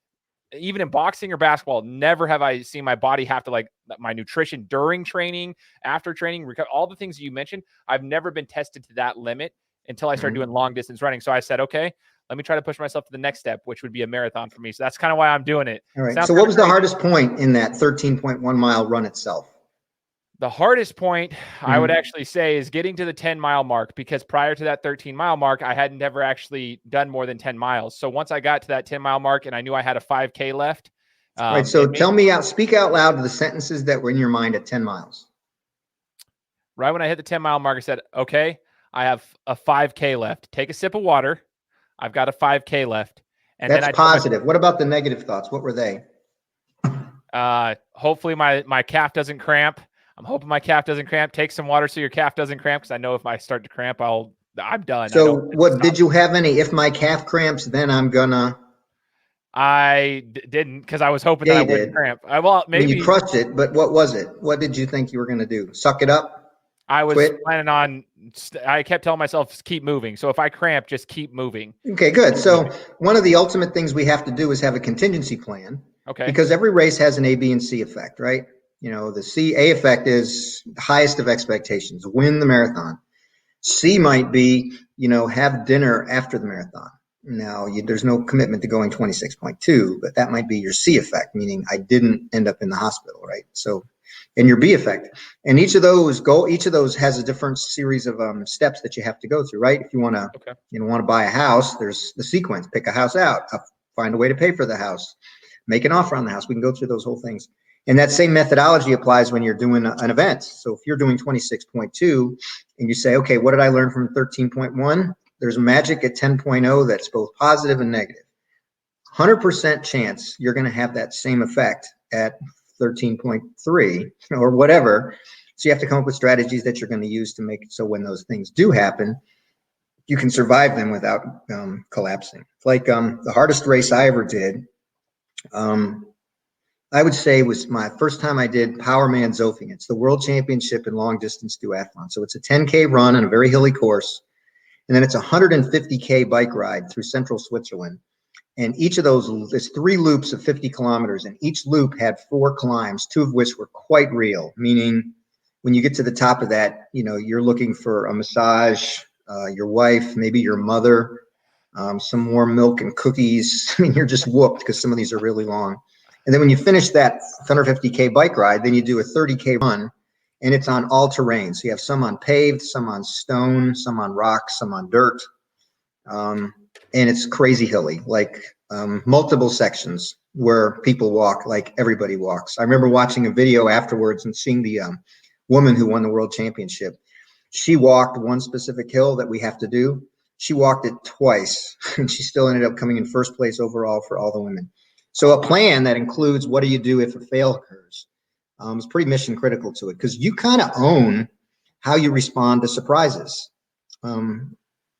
Even in boxing or basketball, never have I seen my body have to, like, my nutrition during training, after training, all the things that you mentioned. I've never been tested to that limit until I started doing long distance running. So I said, okay, let me try to push myself to the next step, which would be a marathon for me. So that's kind of why I'm doing it. All right. So what was the hardest point in that 13.1 mile run itself? The hardest point, I would actually say, is getting to the 10-mile mark, because prior to that 13-mile mark, I had never actually done more than 10 miles. So once I got to that 10-mile mark and I knew I had a 5K left. All right. So speak out loud the sentences that were in your mind at 10 miles. Right when I hit the 10-mile mark, I said, okay, I have a 5K left. Take a sip of water. I've got a 5K left. And that's positive. What about the negative thoughts? What were they? Hopefully my calf doesn't cramp. I'm hoping my calf doesn't cramp. Take some water so your calf doesn't cramp, because I know if I start to cramp, I'm done. So what did you have any? If my calf cramps, then I'm gonna. I didn't, because I was hoping that I wouldn't cramp. Maybe you crushed it, but what was it? What did you think you were gonna do? Suck it up? I was planning on. I kept telling myself, keep moving. So if I cramp, just keep moving. Okay, good. So one of the ultimate things we have to do is have a contingency plan. Okay. Because every race has an A, B, and C effect, right? You know, the A effect is the highest of expectations, win the marathon. C might be, have dinner after the marathon. Now, there's no commitment to going 26.2, but that might be your C effect, meaning I didn't end up in the hospital, right? So, and your B effect. And each of those has a different series of steps that you have to go through, right? If you want to buy a house, there's the sequence: pick a house out, find a way to pay for the house, make an offer on the house. We can go through those whole things. And that same methodology applies when you're doing an event. So if you're doing 26.2 and you say, okay, what did I learn from 13.1? There's magic at 10.0 that's both positive and negative. 100% chance you're going to have that same effect at 13.3 or whatever. So you have to come up with strategies that you're going to use to make it so when those things do happen, you can survive them without collapsing. Like the hardest race I ever did, I would say was my first time I did Powerman Zofing. It's the world championship in long distance duathlon. So it's a 10K run on a very hilly course. And then it's a 150K bike ride through central Switzerland. And each of those, there's 3 loops of 50 kilometers. And each loop had 4 climbs, 2 of which were quite real. Meaning when you get to the top of that, you're looking for a massage, your wife, maybe your mother. some warm milk and cookies. I mean, you're just whooped because some of these are really long. And then when you finish that 150K bike ride, then you do a 30K run, and it's on all terrain. So you have some on paved, some on stone, some on rock, some on dirt. And it's crazy hilly, like multiple sections where people walk like everybody walks. I remember watching a video afterwards and seeing the woman who won the world championship. She walked one specific hill that we have to do. She walked it twice, and she still ended up coming in first place overall for all the women. So a plan that includes what do you do if a fail occurs is pretty mission critical to it, because you kind of own how you respond to surprises.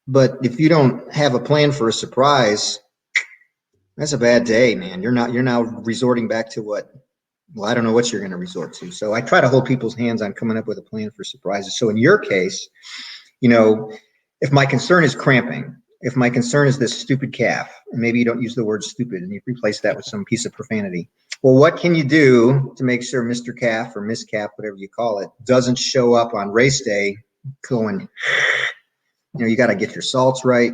But if you don't have a plan for a surprise, that's a bad day, man. You're now resorting back to I don't know what you're going to resort to. So I try to hold people's hands on coming up with a plan for surprises. So in your case, if my concern is cramping, if my concern is this stupid calf, and maybe you don't use the word stupid and you replace that with some piece of profanity. Well, what can you do to make sure Mr. Calf or Miss Calf, whatever you call it, doesn't show up on race day going, you got to get your salts right.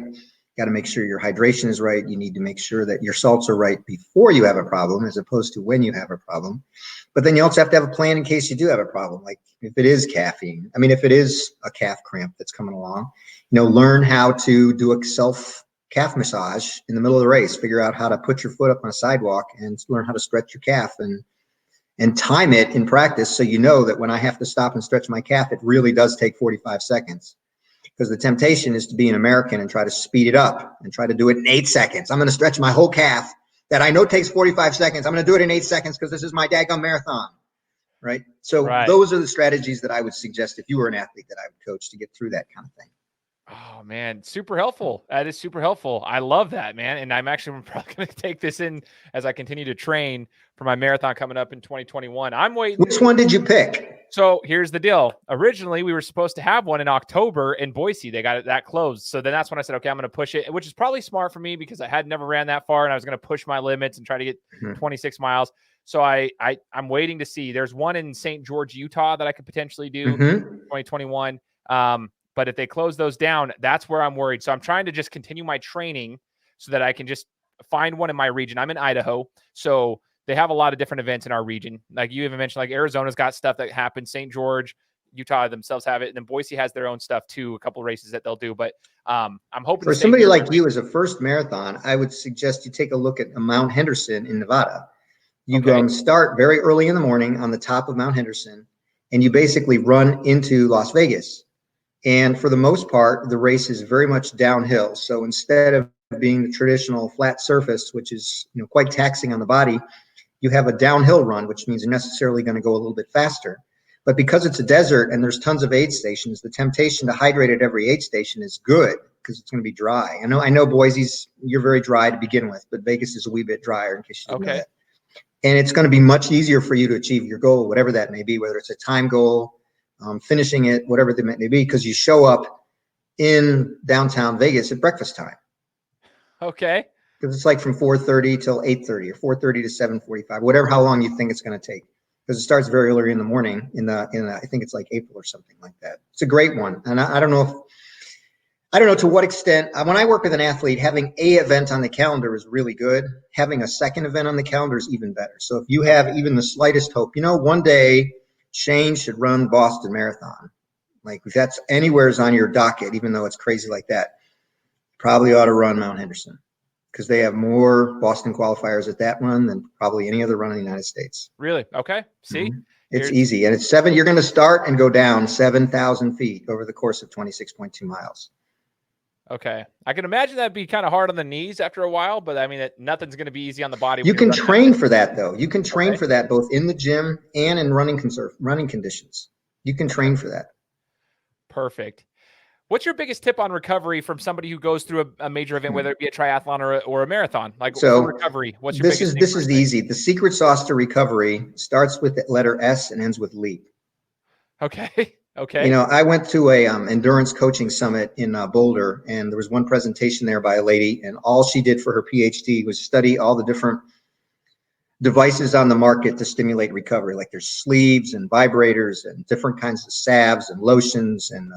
Got to make sure your hydration is right. You need to make sure that your salts are right before you have a problem, as opposed to when you have a problem. But then you also have to have a plan in case you do have a problem. Like if it is caffeine, if it is a calf cramp that's coming along, learn how to do a self calf massage in the middle of the race. Figure out how to put your foot up on a sidewalk and learn how to stretch your calf and time it in practice. So that when I have to stop and stretch my calf, it really does take 45 seconds. Because the temptation is to be an American and try to speed it up and try to do it in 8 seconds. I'm going to stretch my whole calf that I know takes 45 seconds. I'm going to do it in 8 seconds because this is my daggone marathon, right? So Those are the strategies that I would suggest if you were an athlete that I would coach to get through that kind of thing. Oh man, super helpful. That is super helpful. I love that, man. And I'm actually probably going to take this in as I continue to train for my marathon coming up in 2021. I'm waiting. Which one did you pick? So here's the deal. Originally, we were supposed to have one in October in Boise. They got it that closed. So then that's when I said, okay, I'm going to push it, which is probably smart for me because I had never ran that far and I was going to push my limits and try to get 26 miles. So I'm waiting to see. There's one in St. George, Utah that I could potentially do 2021. But if they close those down, that's where I'm worried. So I'm trying to just continue my training so that I can just find one in my region. I'm in Idaho. So they have a lot of different events in our region. Like you even mentioned, like Arizona's got stuff that happens. St. George, Utah themselves have it. And then Boise has their own stuff too, a couple of races that they'll do. But I'm hoping for somebody like you as a first marathon, I would suggest you take a look at Mount Henderson in Nevada. You start very early in the morning on the top of Mount Henderson, and you basically run into Las Vegas. And for the most part, the race is very much downhill. So instead of being the traditional flat surface, which is quite taxing on the body, you have a downhill run, which means you're necessarily going to go a little bit faster. But because it's a desert and there's tons of aid stations, the temptation to hydrate at every aid station is good because it's going to be dry. I know Boise's, you're very dry to begin with, but Vegas is a wee bit drier in case you didn't know that. And it's going to be much easier for you to achieve your goal, whatever that may be, whether it's a time goal, finishing it, whatever that may be, because you show up in downtown Vegas at breakfast time. Okay. Because it's like from 4:30 till 8:30 or 4:30 to 7:45, whatever, how long you think it's going to take. Because it starts very early in the morning in I think it's like April or something like that. It's a great one. And I don't know to what extent, when I work with an athlete, having a event on the calendar is really good. Having a second event on the calendar is even better. So if you have even the slightest hope, one day Shane should run Boston Marathon. Like if that's anywhere's on your docket, even though it's crazy like that, probably ought to run Mount Henderson because they have more Boston qualifiers at that run than probably any other run in the United States. Really? Okay. See? It's easy. And it's you're going to start and go down 7,000 feet over the course of 26.2 miles. Okay. I can imagine that'd be kind of hard on the knees after a while, but nothing's going to be easy on the body. You can train for that though. You can train for that both in the gym and in running conditions. You can train for that. Perfect. What's your biggest tip on recovery from somebody who goes through a major event, whether it be a triathlon or a marathon? Like for recovery, what's your biggest? This is easy. The secret sauce to recovery starts with the letter S and ends with leap. Okay. Okay. I went to a endurance coaching summit in Boulder, and there was one presentation there by a lady, and all she did for her PhD was study all the different devices on the market to stimulate recovery. Like there's sleeves and vibrators and different kinds of salves and lotions and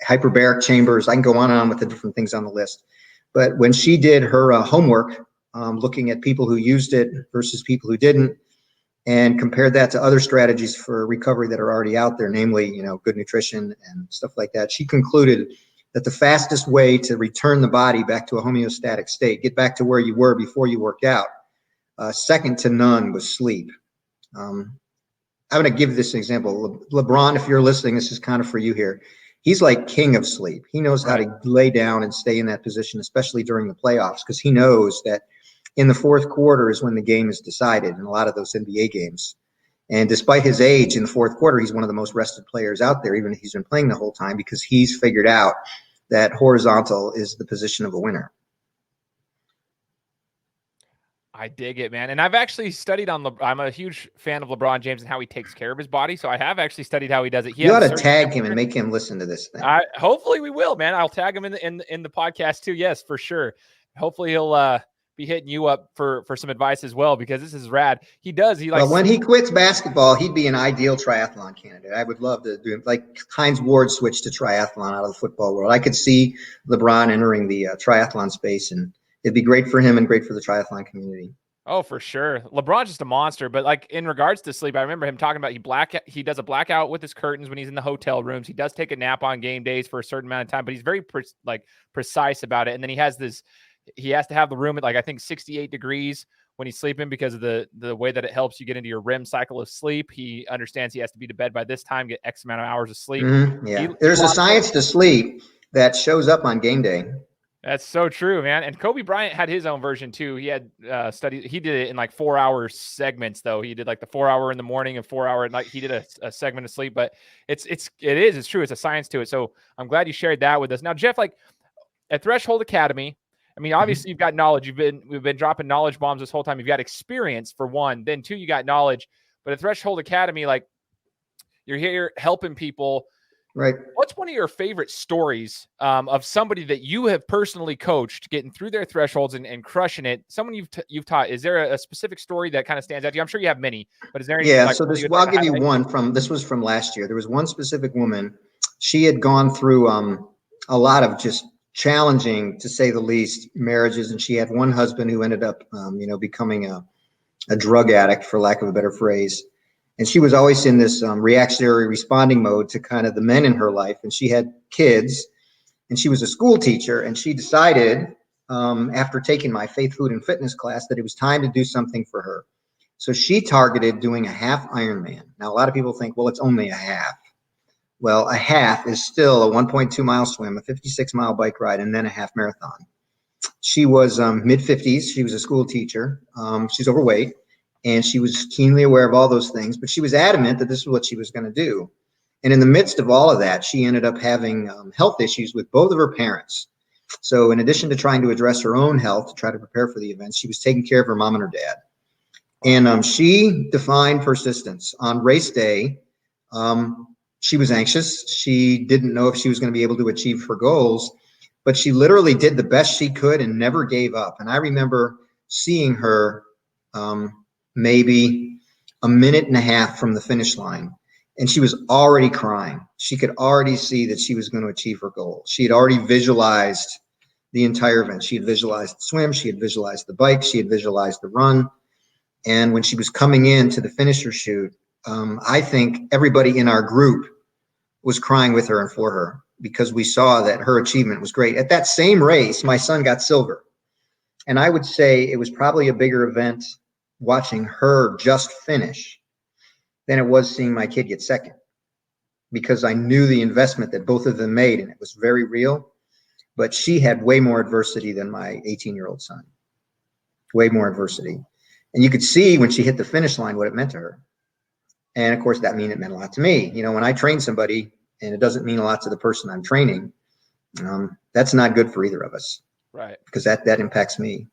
hyperbaric chambers. I can go on and on with the different things on the list. But when she did her homework, looking at people who used it versus people who didn't, and compared that to other strategies for recovery that are already out there, namely, good nutrition and stuff like that, she concluded that the fastest way to return the body back to a homeostatic state, get back to where you were before you worked out, second to none, was sleep. I'm going to give this example. LeBron, if you're listening, this is kind of for you here. He's like king of sleep. He knows how to lay down and stay in that position, especially during the playoffs, because he knows that in the fourth quarter is when the game is decided in a lot of those NBA games. And despite his age, in the fourth quarter, he's one of the most rested players out there, even if he's been playing the whole time, because he's figured out that horizontal is the position of a winner. I dig it, man. And I've actually studied on I'm a huge fan of LeBron James and how he takes care of his body. So I have actually studied how he does it. You ought to tag him and make him listen to this thing. Hopefully we will, man. I'll tag him in the podcast too. Yes, for sure. Hopefully he'll be hitting you up for some advice as well, because this is rad. Well, when he quits basketball, he'd be an ideal triathlon candidate. I would love to do it. Like Hines Ward switched to triathlon out of the football world. I could see LeBron entering the triathlon space, and it'd be great for him and great for the triathlon community. Oh, for sure. LeBron's just a monster. But like in regards to sleep, I remember him talking about he does a blackout with his curtains when he's in the hotel rooms. He does take a nap on game days for a certain amount of time, but he's very precise about it. And then he has to have the room at I think 68 degrees when he's sleeping, because of the way that it helps you get into your REM cycle of sleep. He understands he has to be to bed by this time, get X amount of hours of sleep. Mm-hmm. Yeah. There's a science to sleep that shows up on game day. That's so true, man. And Kobe Bryant had his own version too. He had studied. He did it in 4-hour segments, though. He did the 4-hour in the morning and 4-hour at night. He did a segment of sleep, but it's true. It's a science to it. So I'm glad you shared that with us. Now, Jeff, at Threshold Academy, I mean, obviously you've got knowledge. We've been dropping knowledge bombs this whole time. You've got experience for one, then two, you got knowledge. But at Threshold Academy, you're here helping people. Right. What's one of your favorite stories of somebody that you have personally coached getting through their thresholds and crushing it? Someone you've taught. Is there a specific story that kind of stands out to you? I'm sure you have many, but is there any? Yeah. So I'll give you one this was from last year. There was one specific woman. She had gone through a lot of just challenging, to say the least, marriages, and she had one husband who ended up, becoming a drug addict, for lack of a better phrase. And she was always in this reactionary responding mode to kind of the men in her life. And she had kids, and she was a school teacher. And she decided, after taking my faith, food, and fitness class, that it was time to do something for her. So she targeted doing a half Ironman. Now, a lot of people think, well, it's only a half. Well, a half is still a 1.2 mile swim, a 56 mile bike ride, and then a half marathon. She was mid-50s. She was a school teacher. She's overweight. And she was keenly aware of all those things, but she was adamant that this is what she was going to do. And in the midst of all of that, she ended up having health issues with both of her parents. So in addition to trying to address her own health to try to prepare for the event, she was taking care of her mom and her dad. And she defined persistence. On race day, she was anxious. She didn't know if she was going to be able to achieve her goals, but she literally did the best she could and never gave up. And I remember seeing her maybe a minute and a half from the finish line, and she was already crying. She could already see that she was going to achieve her goal. She had already visualized the entire event. She had visualized the swim. She had visualized the bike. She had visualized the run. And when she was coming into the finisher chute, I think everybody in our group was crying with her and for her, because we saw that her achievement was great. At that same race, my son got silver. And I would say it was probably a bigger event watching her just finish than it was seeing my kid get second, because I knew the investment that both of them made, and it was very real. But she had way more adversity than my 18-year-old son, way more adversity. And you could see when she hit the finish line what it meant to her. And of course, it meant a lot to me. When I train somebody and it doesn't mean a lot to the person I'm training, that's not good for either of us. Right. Because that impacts me.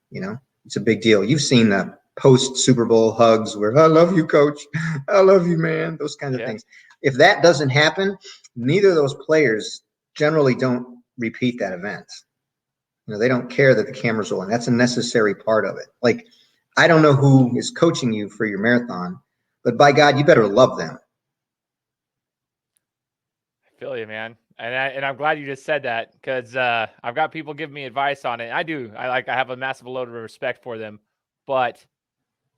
It's a big deal. You've seen the post Super Bowl hugs where, I love you, coach. I love you, man. Those kinds of things. If that doesn't happen, neither of those players generally don't repeat that event. They don't care that the camera's rolling. That's a necessary part of it. I don't know who is coaching you for your marathon, but by God, you better love them. I feel you, man. And I'm glad you just said that, because I've got people giving me advice on it. I have a massive load of respect for them, but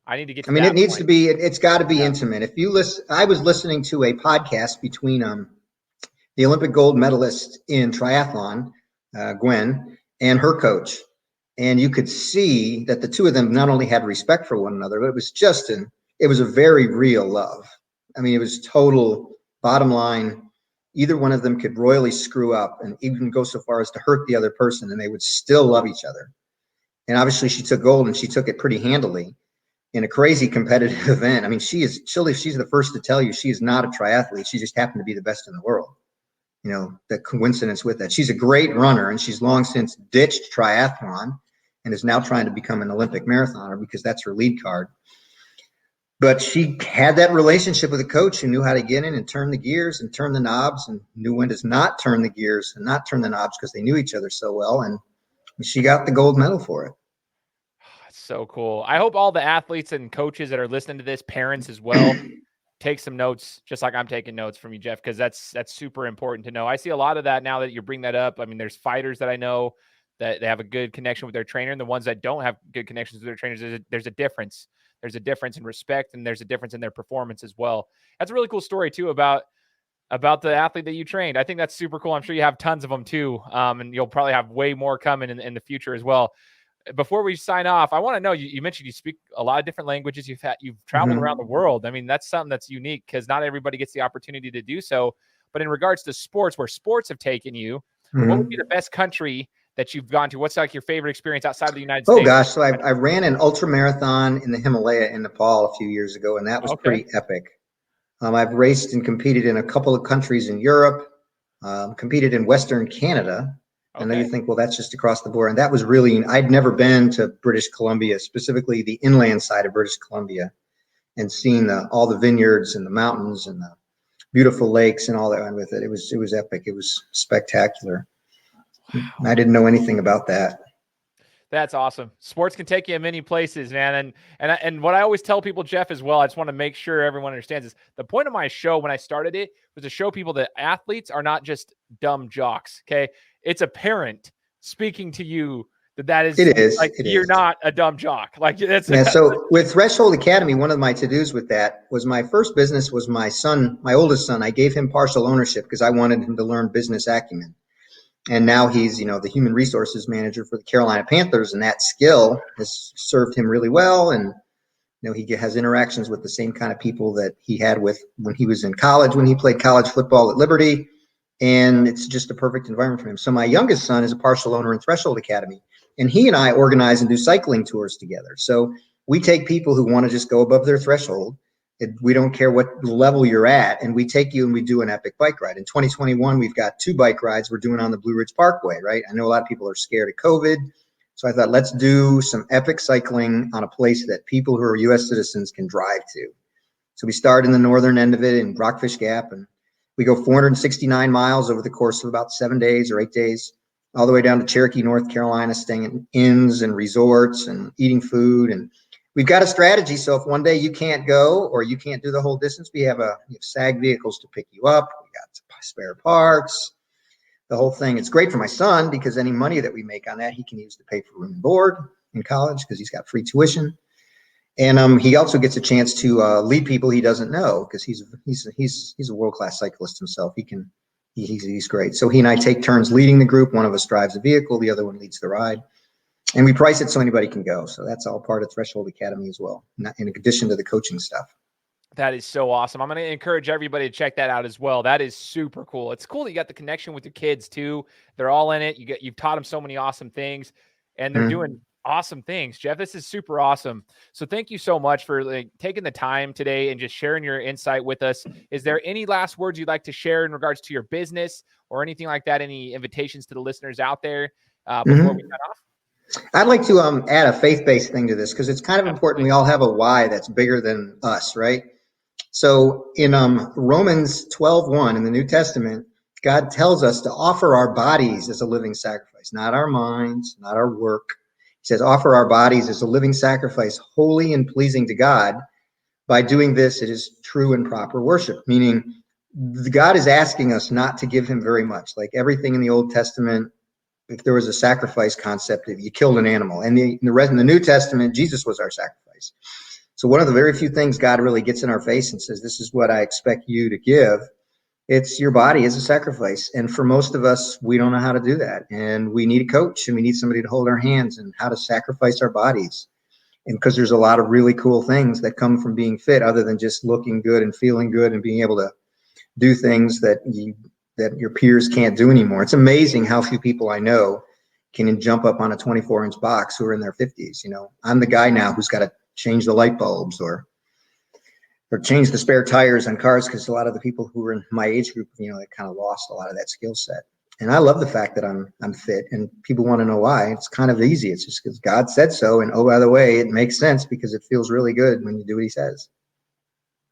I need to get to I mean, that it needs point. to be, it's got to be intimate. If you listen, I was listening to a podcast between the Olympic gold medalist in triathlon, Gwen, and her coach. And you could see that the two of them not only had respect for one another, but it was a very real love. I mean, it was total bottom line. Either one of them could royally screw up and even go so far as to hurt the other person, and they would still love each other. And obviously she took gold, and she took it pretty handily in a crazy competitive event. I mean, she's the first to tell you she is not a triathlete. She just happened to be the best in the world. You know, the coincidence with that. She's a great runner, and she's long since ditched triathlon and is now trying to become an Olympic marathoner because that's her lead card. But she had that relationship with a coach who knew how to get in and turn the gears and turn the knobs, and knew when to not turn the gears and not turn the knobs, because they knew each other so well. And she got the gold medal for it. That's so cool. I hope all the athletes and coaches that are listening to this, parents as well, take some notes, just like I'm taking notes from you, Jeff, because that's super important to know. I see a lot of that now that you bring that up. I mean, there's fighters that I know that they have a good connection with their trainer, and the ones that don't have good connections with their trainers, there's a difference. There's a difference in respect, and there's a difference in their performance as well. That's a really cool story too about the athlete that you trained. I think that's super cool. I'm sure you have tons of them too, and you'll probably have way more coming in the future as well. Before we sign off, I want to know, you mentioned you speak a lot of different languages. You've traveled around the world. I mean, that's something that's unique, because not everybody gets the opportunity to do so. But in regards to sports, where sports have taken you, what would be the best country that you've gone to? What's like your favorite experience outside of the United States? Oh gosh, so I ran an ultra marathon in the Himalaya in Nepal a few years ago, and that was pretty epic. I've raced and competed in a couple of countries in Europe, competed in Western Canada. I know you think, well, that's just across the border. And that was really, I'd never been to British Columbia, specifically the inland side of British Columbia, and seen all the vineyards and the mountains and the beautiful lakes and all that went with it. It was epic. It was spectacular. Wow. I didn't know anything about that. That's awesome. Sports can take you in many places, man. And what I always tell people, Jeff, as well, I just want to make sure everyone understands this. The point of my show when I started it was to show people that athletes are not just dumb jocks. Okay. It's a parent speaking to you that is, you're not a dumb jock. Like that's So with Threshold Academy, one of my to-dos with that was, my first business was my son, my oldest son. I gave him partial ownership because I wanted him to learn business acumen. And now he's, the human resources manager for the Carolina Panthers, and that skill has served him really well. And, he has interactions with the same kind of people that he had with when he was in college, when he played college football at Liberty. And it's just a perfect environment for him. So my youngest son is a partial owner in Threshold Academy, and he and I organize and do cycling tours together. So we take people who want to just go above their threshold. We don't care what level you're at, and we take you and we do an epic bike ride. In 2021, we've got 2 bike rides we're doing on the Blue Ridge Parkway, right? I know a lot of people are scared of COVID, so I thought, let's do some epic cycling on a place that people who are U.S. citizens can drive to. So we start in the northern end of it in Rockfish Gap, and we go 469 miles over the course of about 7 days or 8 days, all the way down to Cherokee, North Carolina, staying in inns and resorts and eating food. And we've got a strategy. So if one day you can't go or you can't do the whole distance, we have SAG vehicles to pick you up. We got spare parts, the whole thing. It's great for my son because any money that we make on that, he can use to pay for room and board in college because he's got free tuition. And he also gets a chance to lead people he doesn't know, because he's a world-class cyclist himself. He's great. So he and I take turns leading the group. One of us drives the vehicle, the other one leads the ride. And we price it so anybody can go. So that's all part of Threshold Academy as well, in addition to the coaching stuff. That is so awesome. I'm going to encourage everybody to check that out as well. That is super cool. It's cool that you got the connection with your kids too. They're all in it. You've taught them so many awesome things, and they're doing awesome things. Jeff, this is super awesome. So thank you so much for taking the time today and just sharing your insight with us. Is there any last words you'd like to share in regards to your business or anything like that? Any invitations to the listeners out there before we cut off? I'd like to add a faith-based thing to this, because it's kind of important. We all have a why that's bigger than us, right? So in Romans 12:1 in the New Testament, God tells us to offer our bodies as a living sacrifice, not our minds, not our work. He says, offer our bodies as a living sacrifice, holy and pleasing to God. By doing this, it is true and proper worship, meaning God is asking us not to give him very much. Like everything in the Old Testament, if there was a sacrifice concept, if you killed an animal, and in the New Testament, Jesus was our sacrifice. So one of the very few things God really gets in our face and says, this is what I expect you to give. It's your body as a sacrifice. And for most of us, we don't know how to do that. And we need a coach, and we need somebody to hold our hands and how to sacrifice our bodies. And because there's a lot of really cool things that come from being fit, other than just looking good and feeling good and being able to do things that your peers can't do anymore. It's amazing how few people I know can jump up on a 24-inch box who are in their 50s. I'm the guy now who's got to change the light bulbs or change the spare tires on cars, because a lot of the people who were in my age group, they kind of lost a lot of that skill set. And I love the fact that I'm fit, and people want to know why. It's kind of easy. It's just because God said so. And oh, by the way, it makes sense because it feels really good when you do what he says.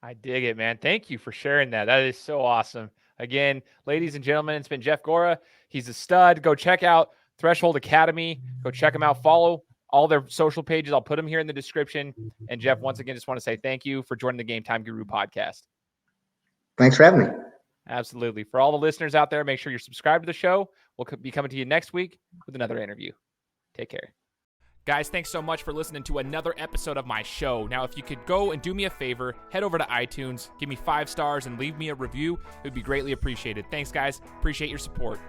I dig it, man. Thank you for sharing that. That is so awesome. Again, ladies and gentlemen, it's been Jeff Gaura. He's a stud. Go check out Threshold Academy. Go check him out. Follow all their social pages. I'll put them here in the description. And Jeff, once again, just want to say thank you for joining the Game Time Guru podcast. Thanks for having me. Absolutely. For all the listeners out there, make sure you're subscribed to the show. We'll be coming to you next week with another interview. Take care. Guys, thanks so much for listening to another episode of my show. Now, if you could go and do me a favor, head over to iTunes, give me 5 stars, and leave me a review. It would be greatly appreciated. Thanks, guys. Appreciate your support.